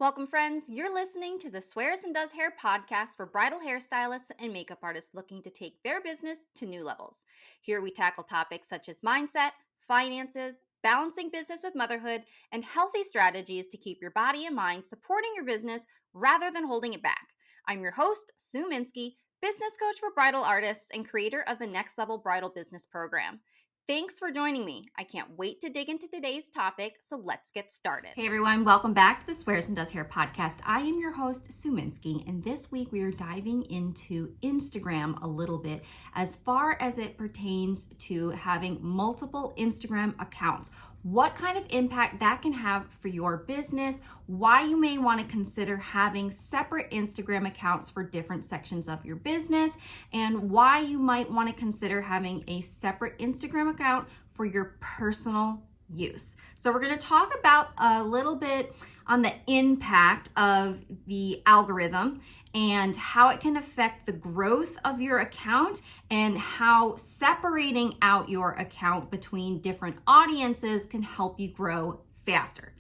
Welcome, friends. You're listening to the Swears and Does Hair podcast for bridal hairstylists and makeup artists looking to take their business to new levels. Here we tackle topics such as mindset, finances, balancing business with motherhood, and healthy strategies to keep your body and mind supporting your business rather than holding it back. I'm your host, Sue Minsky, business coach for bridal artists and creator of the Next Level Bridal Business Program. Thanks for joining me. I can't wait to dig into today's topic, so let's get started. Hey everyone, welcome back to the Swears and Does Hair podcast. I am your host, Sue Minsky, and this week we are diving into Instagram a little bit as far as it pertains to having multiple Instagram accounts. What kind of impact that can have for your business, why you may want to consider having separate Instagram accounts for different sections of your business, and why you might want to consider having a separate Instagram account for your personal use. So we're going to talk about a little bit on the impact of the algorithm and how it can affect the growth of your account and how separating out your account between different audiences can help you grow faster.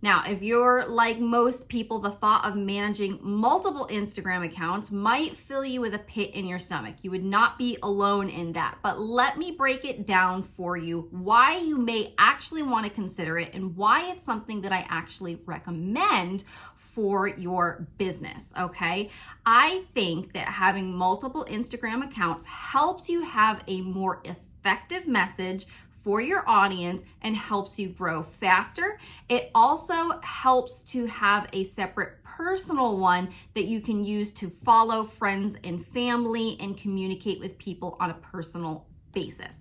Now, if you're like most people, the thought of managing multiple Instagram accounts might fill you with a pit in your stomach. You would not be alone in that. But let me break it down for you, why you may actually want to consider it and why it's something that I actually recommend for your business, okay? I think that having multiple Instagram accounts helps you have a more effective message for your audience and helps you grow faster. It also helps to have a separate personal one that you can use to follow friends and family and communicate with people on a personal basis.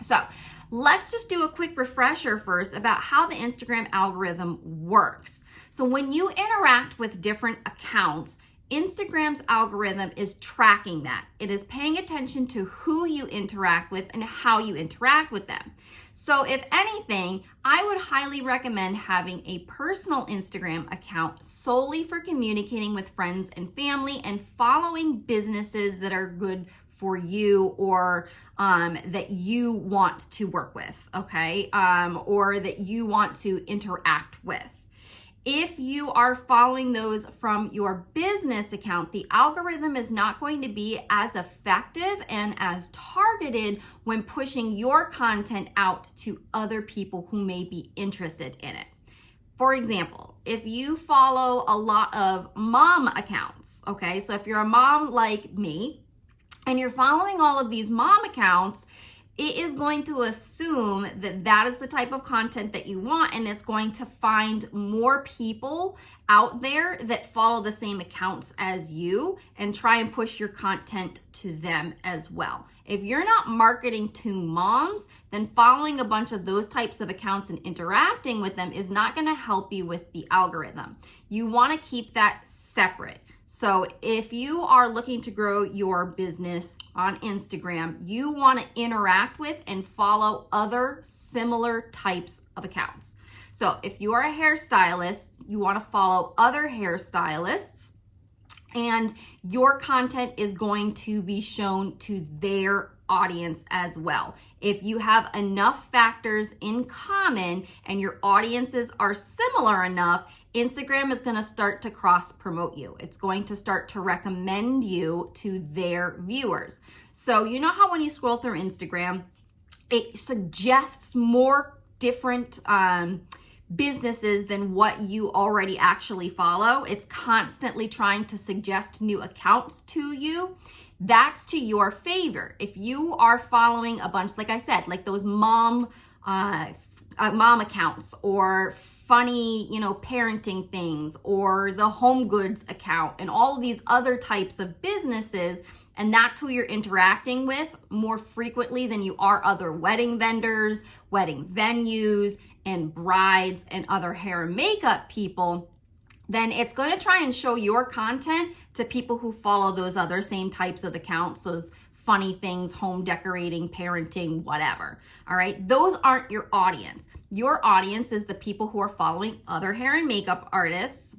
So let's just do a quick refresher first about how the Instagram algorithm works. So when you interact with different accounts, Instagram's algorithm is tracking that. It is paying attention to who you interact with and how you interact with them. So if anything, I would highly recommend having a personal Instagram account solely for communicating with friends and family and following businesses that are good for you or that you want to work with, okay? Or that you want to interact with. If you are following those from your business account, the algorithm is not going to be as effective and as targeted when pushing your content out to other people who may be interested in it. For example, if you follow a lot of mom accounts, okay, so if you're a mom like me and you're following all of these mom accounts, it is going to assume that that is the type of content that you want, and it's going to find more people out there that follow the same accounts as you and try and push your content to them as well. If you're not marketing to moms, then following a bunch of those types of accounts and interacting with them is not going to help you with the algorithm. You want to keep that separate. So if you are looking to grow your business on Instagram, you want to interact with and follow other similar types of accounts. So if you are a hairstylist, you want to follow other hairstylists, and your content is going to be shown to their audience as well. If you have enough factors in common and your audiences are similar enough, Instagram is going to start to cross promote you. It's going to start to recommend you to their viewers. So you know how when you scroll through Instagram, it suggests more different businesses than what you already actually follow. It's constantly trying to suggest new accounts to you. That's to your favor. If you are following a bunch, like I said, like those mom accounts or funny, parenting things, or the home goods account and all of these other types of businesses, and that's who you're interacting with more frequently than you are other wedding vendors, wedding venues, and brides and other hair and makeup people, then it's going to try and show your content to people who follow those other same types of accounts, those funny things, home decorating, parenting, whatever. All right. Those aren't your audience. Your audience is the people who are following other hair and makeup artists,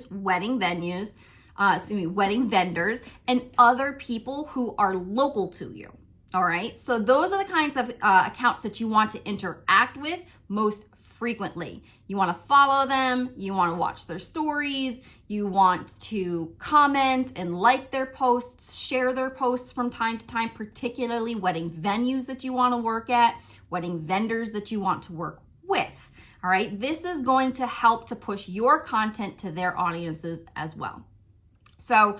wedding vendors, and other people who are local to you. All right. So those are the kinds of accounts that you want to interact with most frequently. You want to follow them, you want to watch their stories, you want to comment and like their posts, share their posts from time to time, particularly wedding venues that you want to work at, wedding vendors that you want to work with. All right, this is going to help to push your content to their audiences as well. So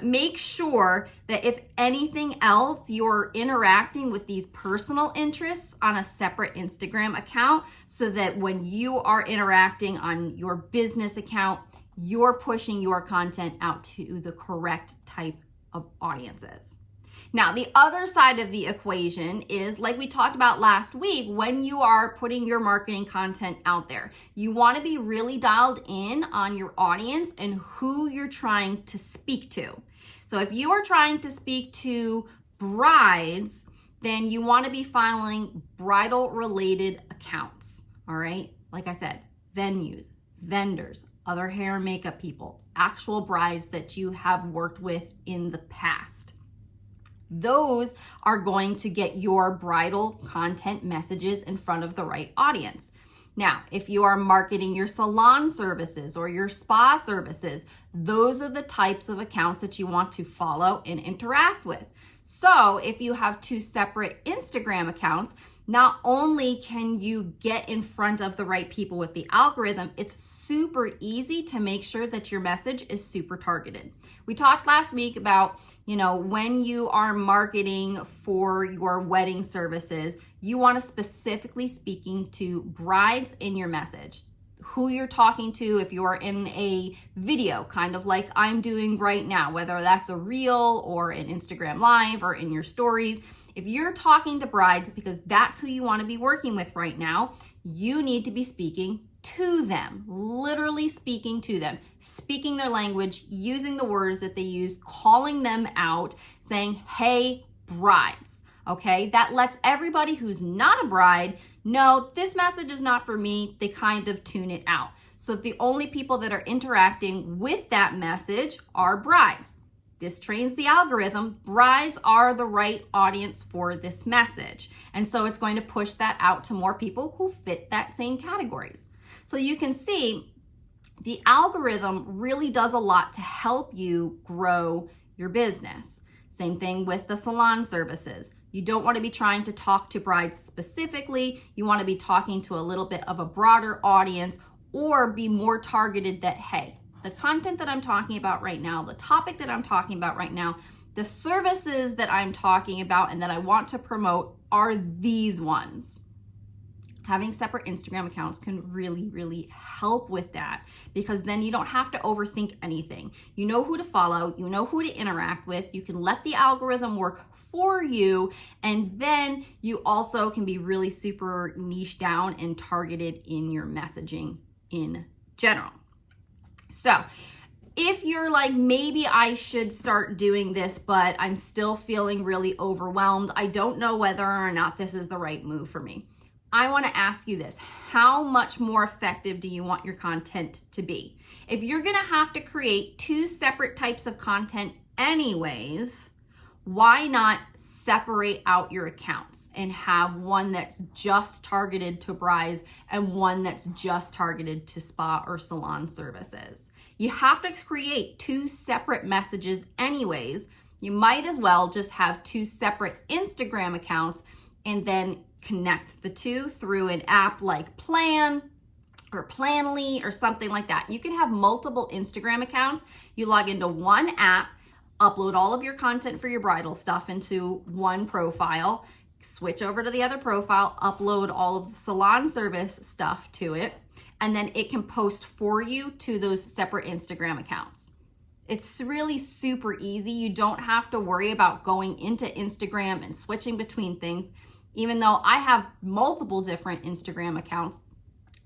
make sure that if anything else, you're interacting with these personal interests on a separate Instagram account so that when you are interacting on your business account, you're pushing your content out to the correct type of audiences. Now, the other side of the equation is, like we talked about last week, when you are putting your marketing content out there, you want to be really dialed in on your audience and who you're trying to speak to. So if you are trying to speak to brides, then you want to be following bridal related accounts. All right. Like I said, venues, vendors, other hair and makeup people, actual brides that you have worked with in the past. Those are going to get your bridal content messages in front of the right audience. Now, if you are marketing your salon services or your spa services, those are the types of accounts that you want to follow and interact with. So if you have two separate Instagram accounts, not only can you get in front of the right people with the algorithm, it's super easy to make sure that your message is super targeted. We talked last week about, when you are marketing for your wedding services, you want to specifically speaking to brides in your message. Who you're talking to, if you're in a video, kind of like I'm doing right now, whether that's a reel or an Instagram live or in your stories. If you're talking to brides because that's who you want to be working with right now, you need to be speaking to them, literally speaking to them, speaking their language, using the words that they use, calling them out, saying, hey, brides. Okay, that lets everybody who's not a bride know this message is not for me. They kind of tune it out. So the only people that are interacting with that message are brides. This trains the algorithm. Brides are the right audience for this message. And so it's going to push that out to more people who fit that same categories. So you can see the algorithm really does a lot to help you grow your business. Same thing with the salon services. You don't want to be trying to talk to brides specifically. You want to be talking to a little bit of a broader audience or be more targeted that, hey, the content that I'm talking about right now, the topic that I'm talking about right now, the services that I'm talking about and that I want to promote are these ones. Having separate Instagram accounts can really, really help with that because then you don't have to overthink anything. You know who to follow, you know who to interact with, you can let the algorithm work for you, and then you also can be really super niche down and targeted in your messaging in general. So if you're like, maybe I should start doing this, but I'm still feeling really overwhelmed, I don't know whether or not this is the right move for me. I want to ask you this. How much more effective do you want your content to be? If you're going to have to create two separate types of content anyways, why not separate out your accounts and have one that's just targeted to brides and one that's just targeted to spa or salon services? You have to create two separate messages anyways. You might as well just have two separate Instagram accounts and then connect the two through an app like Plan or Planly or something like that. You can have multiple Instagram accounts. You log into one app, upload all of your content for your bridal stuff into one profile, switch over to the other profile, upload all of the salon service stuff to it, and then it can post for you to those separate Instagram accounts. It's really super easy. You don't have to worry about going into Instagram and switching between things, even though I have multiple different Instagram accounts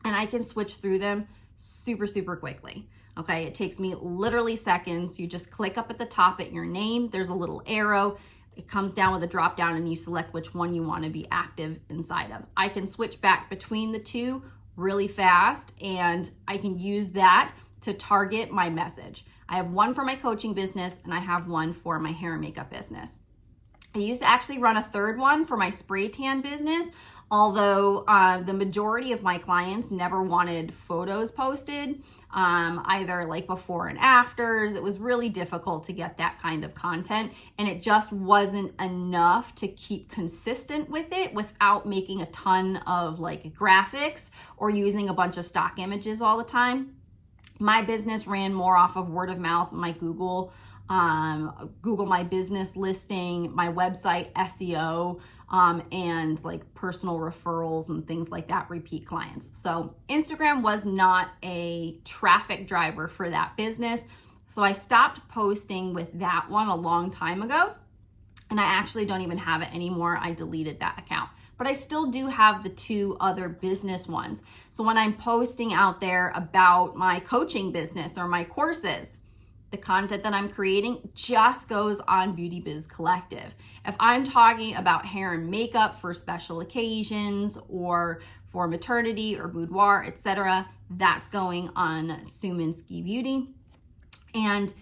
and I can switch through them super, super quickly. Okay, it takes me literally seconds. You just click up at the top at your name. There's a little arrow. It comes down with a drop down and you select which one you want to be active inside of. I can switch back between the two really fast and I can use that to target my message. I have one for my coaching business and I have one for my hair and makeup business. I used to actually run a third one for my spray tan business Although the majority of my clients never wanted photos posted, either like before and afters. It was really difficult to get that kind of content, and it just wasn't enough to keep consistent with it without making a ton of like graphics or using a bunch of stock images all the time. My business ran more off of word of mouth, my Google My Business listing, my website SEO, and like personal referrals and things like that, repeat clients. So Instagram was not a traffic driver for that business. So I stopped posting with that one a long time ago, and I actually don't even have it anymore. I deleted that account. But I still do have the two other business ones. So when I'm posting out there about my coaching business or my courses, the content that I'm creating just goes on Beauty Biz Collective. If I'm talking about hair and makeup for special occasions or for maternity or boudoir, etc., that's going on Suminski Beauty. And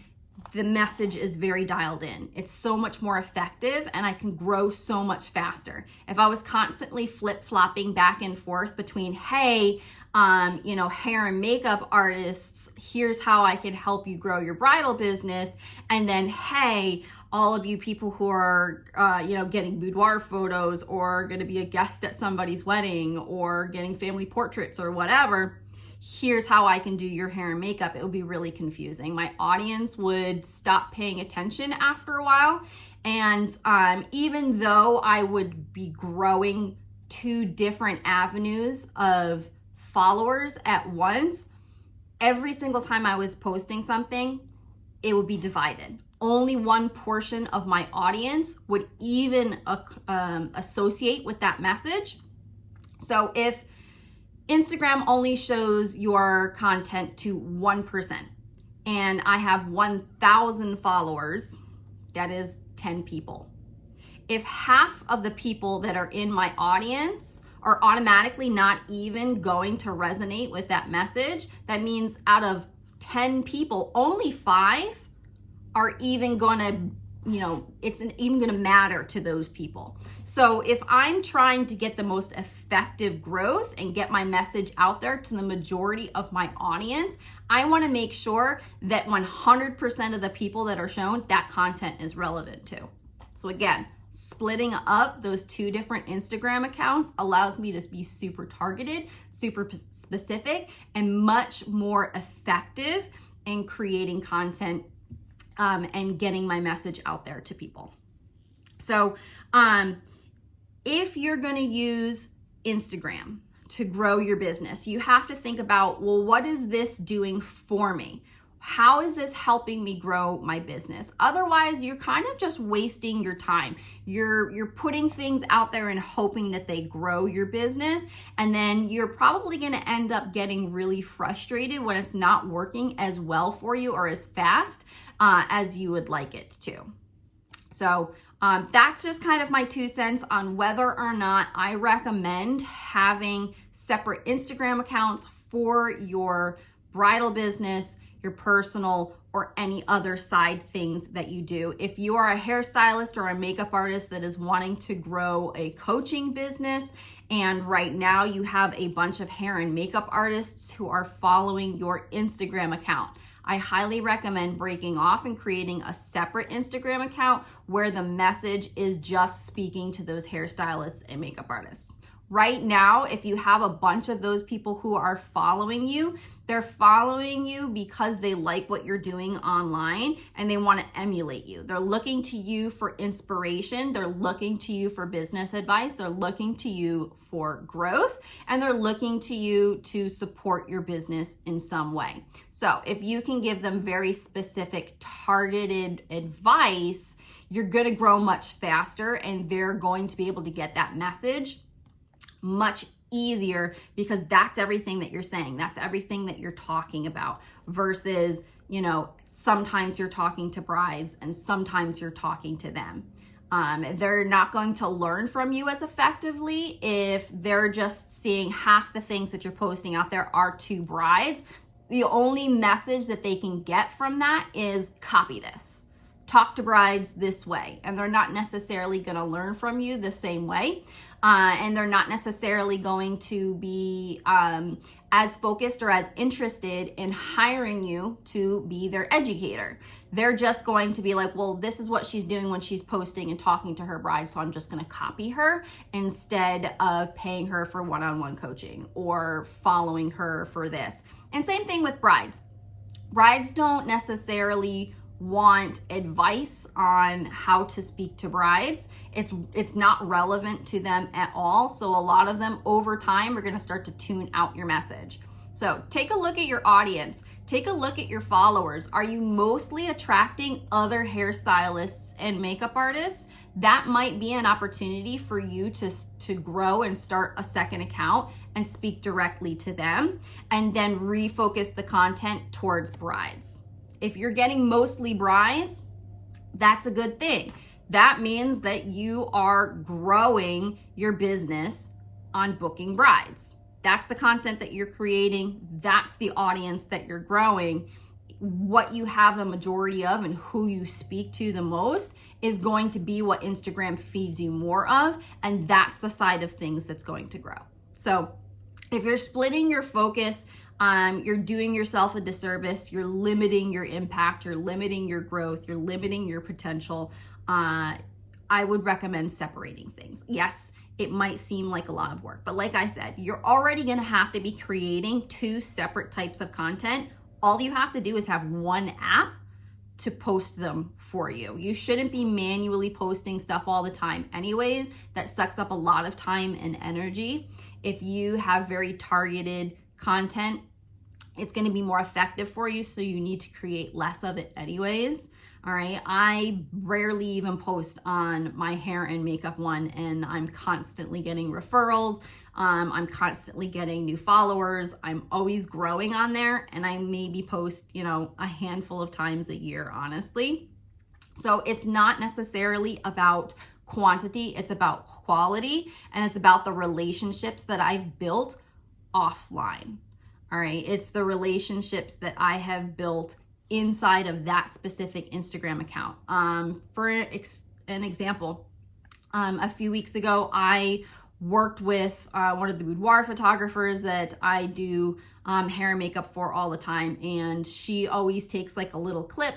the message is very dialed in. It's so much more effective, and I can grow so much faster. If I was constantly flip-flopping back and forth between, hey, hair and makeup artists, here's how I can help you grow your bridal business, and then, hey, all of you people who are, getting boudoir photos or going to be a guest at somebody's wedding or getting family portraits or whatever, here's how I can do your hair and makeup, it would be really confusing. My audience would stop paying attention after a while. And even though I would be growing two different avenues of followers at once, every single time I was posting something, it would be divided. Only one portion of my audience would even associate with that message. So if Instagram only shows your content to 1%, and I have 1,000 followers, that is 10 people. If half of the people that are in my audience are automatically not even going to resonate with that message, that means out of 10 people, only 5 are even gonna, it's even gonna matter to those people. So if I'm trying to get the most effective growth and get my message out there to the majority of my audience, I wanna make sure that 100% of the people that are shown, that content is relevant to. So again, splitting up those two different Instagram accounts allows me to be super targeted, super specific, and much more effective in creating content and getting my message out there to people. So if you're going to use Instagram to grow your business, you have to think about, well, what is this doing for me? How is this helping me grow my business? Otherwise, you're kind of just wasting your time. You're putting things out there and hoping that they grow your business, and then you're probably going to end up getting really frustrated when it's not working as well for you or as fast as you would like it to. So that's just kind of my 2 cents on whether or not I recommend having separate Instagram accounts for your bridal business, your personal, or any other side things that you do. If you are a hairstylist or a makeup artist that is wanting to grow a coaching business, and right now you have a bunch of hair and makeup artists who are following your Instagram account, I highly recommend breaking off and creating a separate Instagram account where the message is just speaking to those hairstylists and makeup artists. Right now, if you have a bunch of those people who are following you, they're following you because they like what you're doing online and they want to emulate you. They're looking to you for inspiration. They're looking to you for business advice. They're looking to you for growth, and they're looking to you to support your business in some way. So if you can give them very specific targeted advice, you're going to grow much faster, and they're going to be able to get that message much easier because that's everything that you're saying. That's everything that you're talking about versus, sometimes you're talking to brides and sometimes you're talking to them. They're not going to learn from you as effectively if they're just seeing half the things that you're posting out there are to brides. The only message that they can get from that is copy this. talk to brides this way, and they're not necessarily going to learn from you the same way. And they're not necessarily going to be as focused or as interested in hiring you to be their educator. They're just going to be like, well, this is what she's doing when she's posting and talking to her bride, so I'm just going to copy her instead of paying her for one-on-one coaching or following her for this. And same thing with brides. Brides don't necessarily want advice on how to speak to brides. It's not relevant to them at all. So a lot of them over time are going to start to tune out your message. So take a look at your audience. Take a look at your followers. Are you mostly attracting other hairstylists and makeup artists? That might be an opportunity for you to grow and start a second account and speak directly to them, and then refocus the content towards brides. If you're getting mostly brides, that's a good thing. That means that you are growing your business on booking brides. That's the content that you're creating. That's the audience that you're growing. What you have the majority of and who you speak to the most is going to be what Instagram feeds you more of. And that's the side of things that's going to grow. So if you're splitting your focus, you're doing yourself a disservice. You're limiting your impact. You're limiting your growth. You're limiting your potential. I would recommend separating things. Yes, it might seem like a lot of work, but like I said, you're already going to have to be creating two separate types of content. All you have to do is have one app to post them for you. You shouldn't be manually posting stuff all the time anyways. That sucks up a lot of time and energy. If you have very targeted content, it's going to be more effective for you, so you need to create less of it anyways. All right, I rarely even post on my hair and makeup one, and I'm constantly getting referrals. I'm constantly getting new followers. I'm always growing on there, and I maybe post, a handful of times a year, honestly. So it's not necessarily about quantity, it's about quality, and it's about the relationships that I've built offline. All right, it's the relationships that I have built inside of that specific Instagram account. For an example, a few weeks ago, I worked with one of the boudoir photographers that I do hair and makeup for all the time. And she always takes like a little clip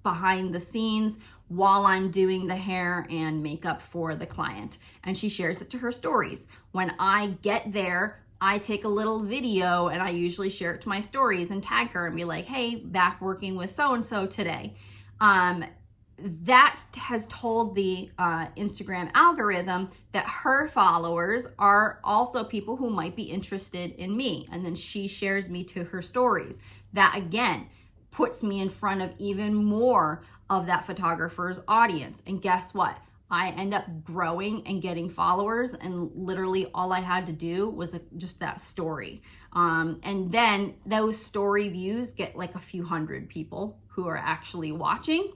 behind the scenes while I'm doing the hair and makeup for the client. And she shares it to her stories. When I get there, I take a little video and I usually share it to my stories and tag her and be like, hey, back working with so-and-so today. That has told the Instagram algorithm that her followers are also people who might be interested in me. And then she shares me to her stories. That again puts me in front of even more of that photographer's audience. And guess what? I end up growing and getting followers, and literally all I had to do was just that story. And then those story views get like a few hundred people who are actually watching,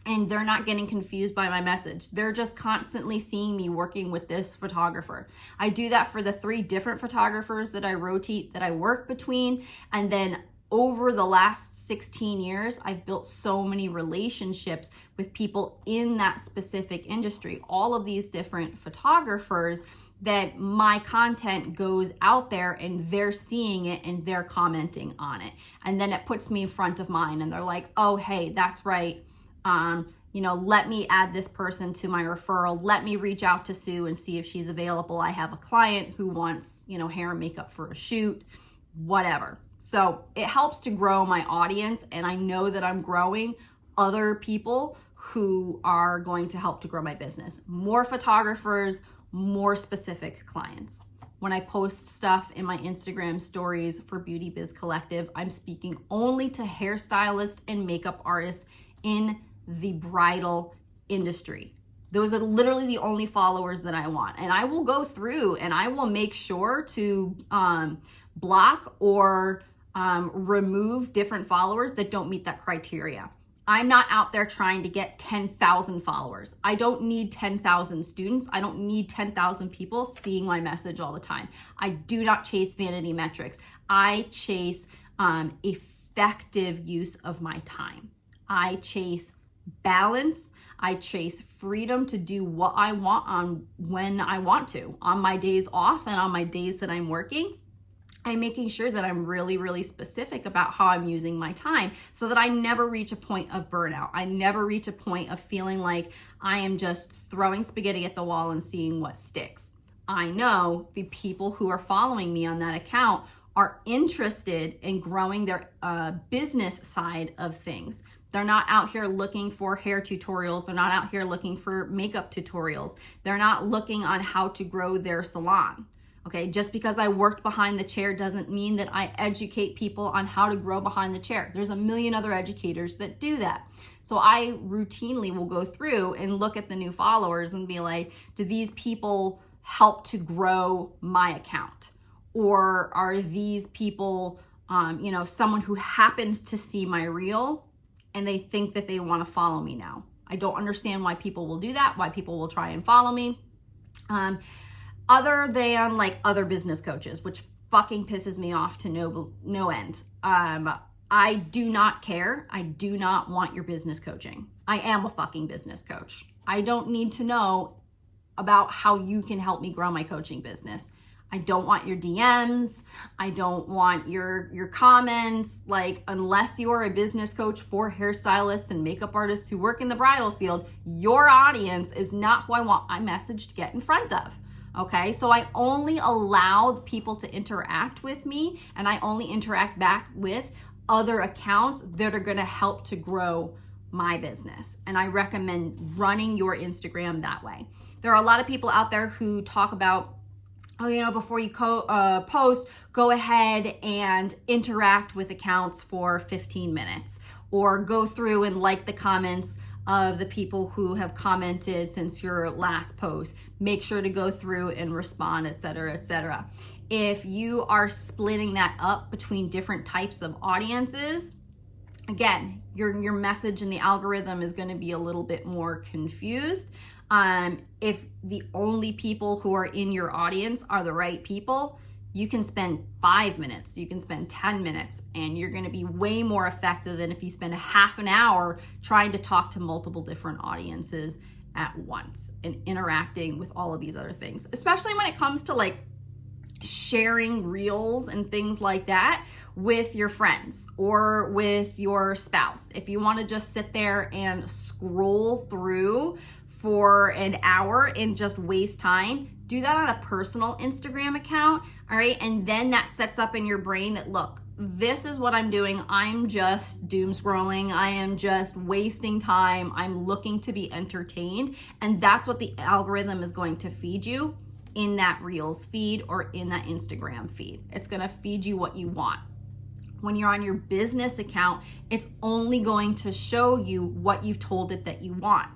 and they're not getting confused by my message. They're just constantly seeing me working with this photographer. I do that for the 3 different photographers that I rotate, that I work between. And then over the last 16 years, I've built so many relationships with people in that specific industry, all of these different photographers, that my content goes out there and they're seeing it and they're commenting on it. And then it puts me in front of mine and they're like, oh, hey, that's right. Let me add this person to my referral. Let me reach out to Sue and see if she's available. I have a client who wants, hair and makeup for a shoot, whatever. So it helps to grow my audience, and I know that I'm growing other people who are going to help to grow my business. More photographers, more specific clients. When I post stuff in my Instagram stories for Beauty Biz Collective, I'm speaking only to hairstylists and makeup artists in the bridal industry. Those are literally the only followers that I want. And I will go through and I will make sure to block or remove different followers that don't meet that criteria. I'm not out there trying to get 10,000 followers. I don't need 10,000 students. I don't need 10,000 people seeing my message all the time. I do not chase vanity metrics. I chase effective use of my time. I chase balance. I chase freedom to do what I want on when I want to, on my days off and on my days that I'm working. I'm making sure that I'm really, really specific about how I'm using my time so that I never reach a point of burnout. I never reach a point of feeling like I am just throwing spaghetti at the wall and seeing what sticks. I know the people who are following me on that account are interested in growing their business side of things. They're not out here looking for hair tutorials. They're not out here looking for makeup tutorials. They're not looking on how to grow their salon. Okay, just because I worked behind the chair doesn't mean that I educate people on how to grow behind the chair. There's a million other educators that do that. So I routinely will go through and look at the new followers and be like, do these people help to grow my account? Or are these people, someone who happened to see my reel and they think that they want to follow me now? I don't understand why people will do that, why people will try and follow me. Other than like other business coaches, which fucking pisses me off to no end. I do not care. I do not want your business coaching. I am a fucking business coach. I don't need to know about how you can help me grow my coaching business. I don't want your DMs. I don't want your comments. Like, unless you are a business coach for hairstylists and makeup artists who work in the bridal field, your audience is not who I want my message to get in front of. Okay, so I only allow people to interact with me, and I only interact back with other accounts that are gonna help to grow my business. And I recommend running your Instagram that way. There are a lot of people out there who talk about, before you post, go ahead and interact with accounts for 15 minutes, or go through and like the comments of the people who have commented since your last post. Make sure to go through and respond, etc., etc. If you are splitting that up between different types of audiences, again, your message and the algorithm is going to be a little bit more confused. If the only people who are in your audience are the right people, you can spend 5 minutes, you can spend 10 minutes, and you're going to be way more effective than if you spend a half an hour trying to talk to multiple different audiences at once and interacting with all of these other things, especially when it comes to like sharing reels and things like that with your friends or with your spouse. If you want to just sit there and scroll through for an hour and just waste time, do that on a personal Instagram account, all right? And then that sets up in your brain that, look, this is what I'm doing. I'm just doom scrolling. I am just wasting time. I'm looking to be entertained. And that's what the algorithm is going to feed you in that Reels feed or in that Instagram feed. It's going to feed you what you want. When you're on your business account, it's only going to show you what you've told it that you want.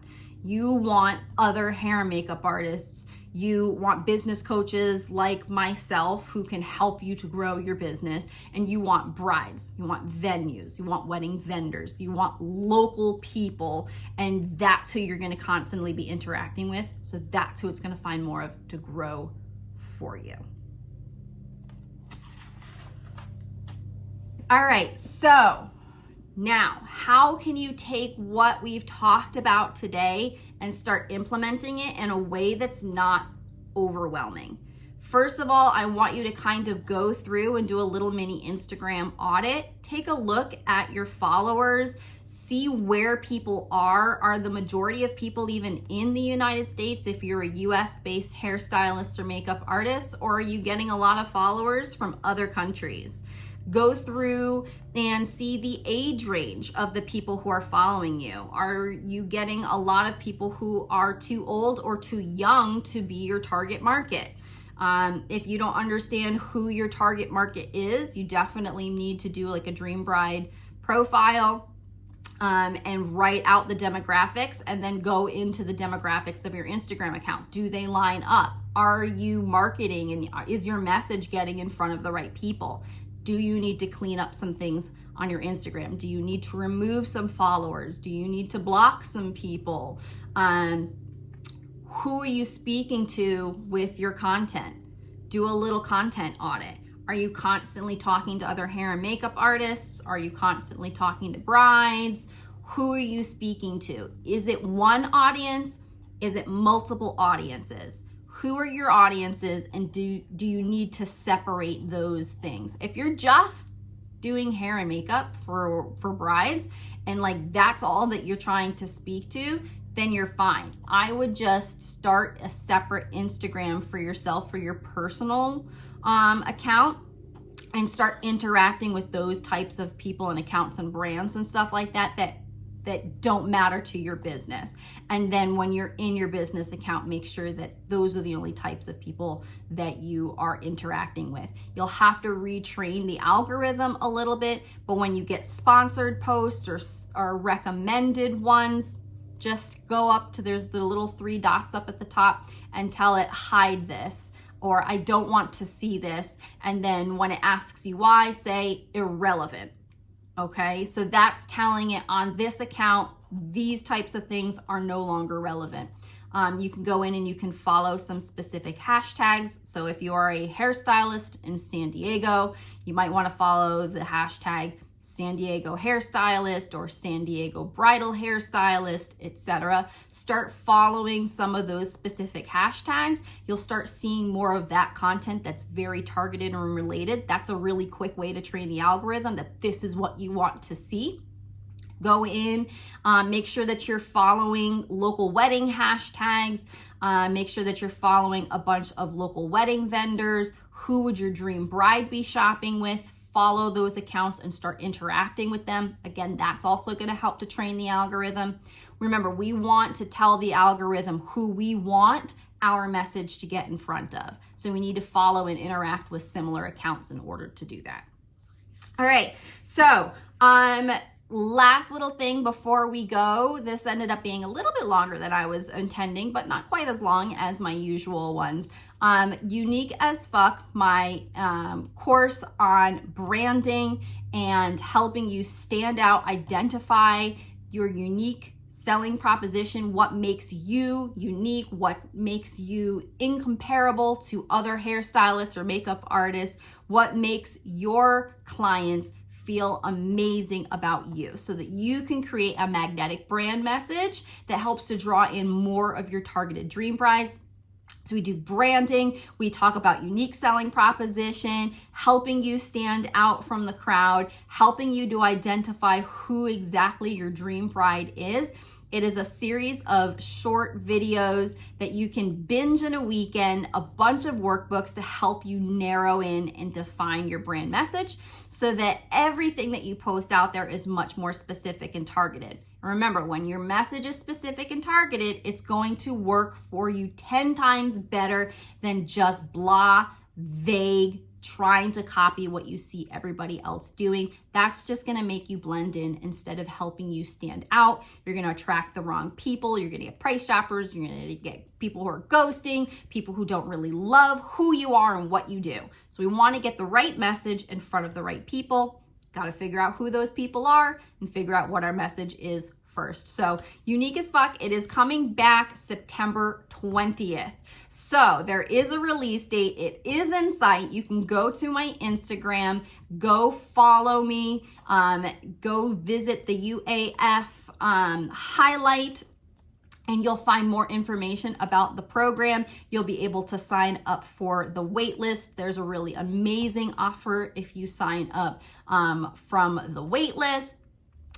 You want other hair and makeup artists. You want business coaches like myself who can help you to grow your business. And you want brides, you want venues, you want wedding vendors, you want local people. And that's who you're going to constantly be interacting with. So that's who it's going to find more of to grow for you. All right, so now, how can you take what we've talked about today and start implementing it in a way that's not overwhelming? First of all, I want you to kind of go through and do a little mini Instagram audit. Take a look at your followers, see where people are. Are the majority of people even in the United States if you're a US-based hairstylist or makeup artist, or are you getting a lot of followers from other countries? Go through and see the age range of the people who are following you. Are you getting a lot of people who are too old or too young to be your target market? If you don't understand who your target market is, you definitely need to do like a Dream Bride profile and write out the demographics and then go into the demographics of your Instagram account. Do they line up? Are you marketing and is your message getting in front of the right people? Do you need to clean up some things on your Instagram? Do you need to remove some followers? Do you need to block some people? Who are you speaking to with your content? Do a little content audit. Are you constantly talking to other hair and makeup artists? Are you constantly talking to brides? Who are you speaking to? Is it one audience? Is it multiple audiences? Who are your audiences, and do you need to separate those things? If you're just doing hair and makeup for brides, and like that's all that you're trying to speak to, then you're fine. I would just start a separate Instagram for yourself, for your personal account, and start interacting with those types of people and accounts and brands and stuff like that that don't matter to your business. And then when you're in your business account, make sure that those are the only types of people that you are interacting with. You'll have to retrain the algorithm a little bit, but when you get sponsored posts or recommended ones, just go up to, there's the little 3 dots up at the top, and tell it hide this, or I don't want to see this. And then when it asks you why, say irrelevant. Okay, so that's telling it on this account, these types of things are no longer relevant. You can go in and you can follow some specific hashtags. So if you are a hairstylist in San Diego, you might want to follow the hashtag San Diego hairstylist or San Diego bridal hairstylist, etc. Start following some of those specific hashtags. You'll start seeing more of that content that's very targeted and related. That's a really quick way to train the algorithm that this is what you want to see. Go in, make sure that you're following local wedding hashtags. Make sure that you're following a bunch of local wedding vendors. Who would your dream bride be shopping with? Follow those accounts and start interacting with them. Again, that's also going to help to train the algorithm. Remember, we want to tell the algorithm who we want our message to get in front of. So we need to follow and interact with similar accounts in order to do that. All right, so last little thing before we go. This ended up being a little bit longer than I was intending, but not quite as long as my usual ones. Unique as Fuck, my course on branding and helping you stand out, identify your unique selling proposition, what makes you unique, what makes you incomparable to other hairstylists or makeup artists, what makes your clients feel amazing about you, so that you can create a magnetic brand message that helps to draw in more of your targeted dream brides. So we do branding, we talk about unique selling proposition, helping you stand out from the crowd, helping you to identify who exactly your dream bride is. It is a series of short videos that you can binge in a weekend, a bunch of workbooks to help you narrow in and define your brand message so that everything that you post out there is much more specific and targeted. Remember, when your message is specific and targeted, it's going to work for you 10 times better than just blah, vague, trying to copy what you see everybody else doing. That's just going to make you blend in instead of helping you stand out. You're going to attract the wrong people. You're going to get price shoppers. You're going to get people who are ghosting, people who don't really love who you are and what you do. So we want to get the right message in front of the right people. Got to figure out who those people are and figure out what our message is first. So Unique as Fuck, it is coming back September 20th. So there is a release date. It is in sight. You can go to my Instagram, go follow me, go visit the UAF highlight, and you'll find more information about the program. You'll be able to sign up for the wait list. There's a really amazing offer if you sign up from the wait list.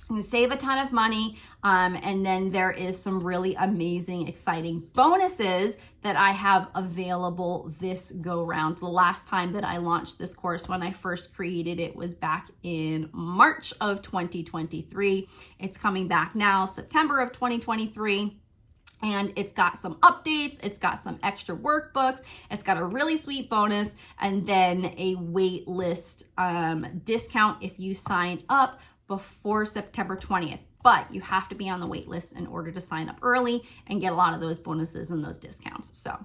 You can save a ton of money, and then there is some really amazing, exciting bonuses that I have available this go round. The last time that I launched this course, when I first created it, was back in March of 2023. It's coming back now, September of 2023. And it's got some updates, it's got some extra workbooks, it's got a really sweet bonus, and then a wait list discount if you sign up before September 20th. But you have to be on the wait list in order to sign up early and get a lot of those bonuses and those discounts. So,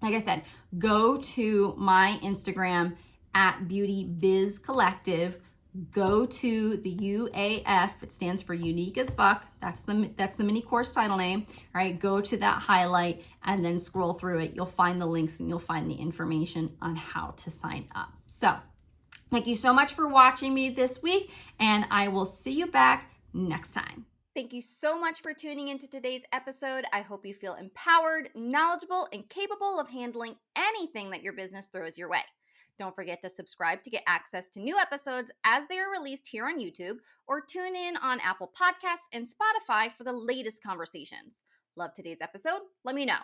like I said, go to my Instagram at Beauty Biz Collective. Go to the UAF. It stands for Unique as Fuck. That's the mini course title name. All right, go to that highlight and then scroll through it. You'll find the links and you'll find the information on how to sign up. So, thank you so much for watching me this week, and I will see you back next time. Thank you so much for tuning into today's episode. I hope you feel empowered, knowledgeable, and capable of handling anything that your business throws your way. Don't forget to subscribe to get access to new episodes as they are released here on YouTube, or tune in on Apple Podcasts and Spotify for the latest conversations. Love today's episode? Let me know.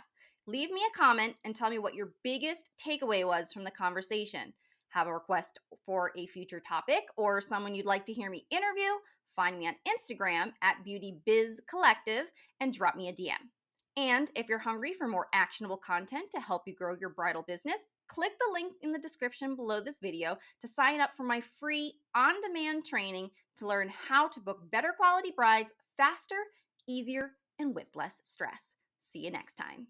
Leave me a comment and tell me what your biggest takeaway was from the conversation. Have a request for a future topic or someone you'd like to hear me interview? Find me on Instagram at Beauty Biz Collective and drop me a DM. And if you're hungry for more actionable content to help you grow your bridal business, click the link in the description below this video to sign up for my free on-demand training to learn how to book better quality brides faster, easier, and with less stress. See you next time.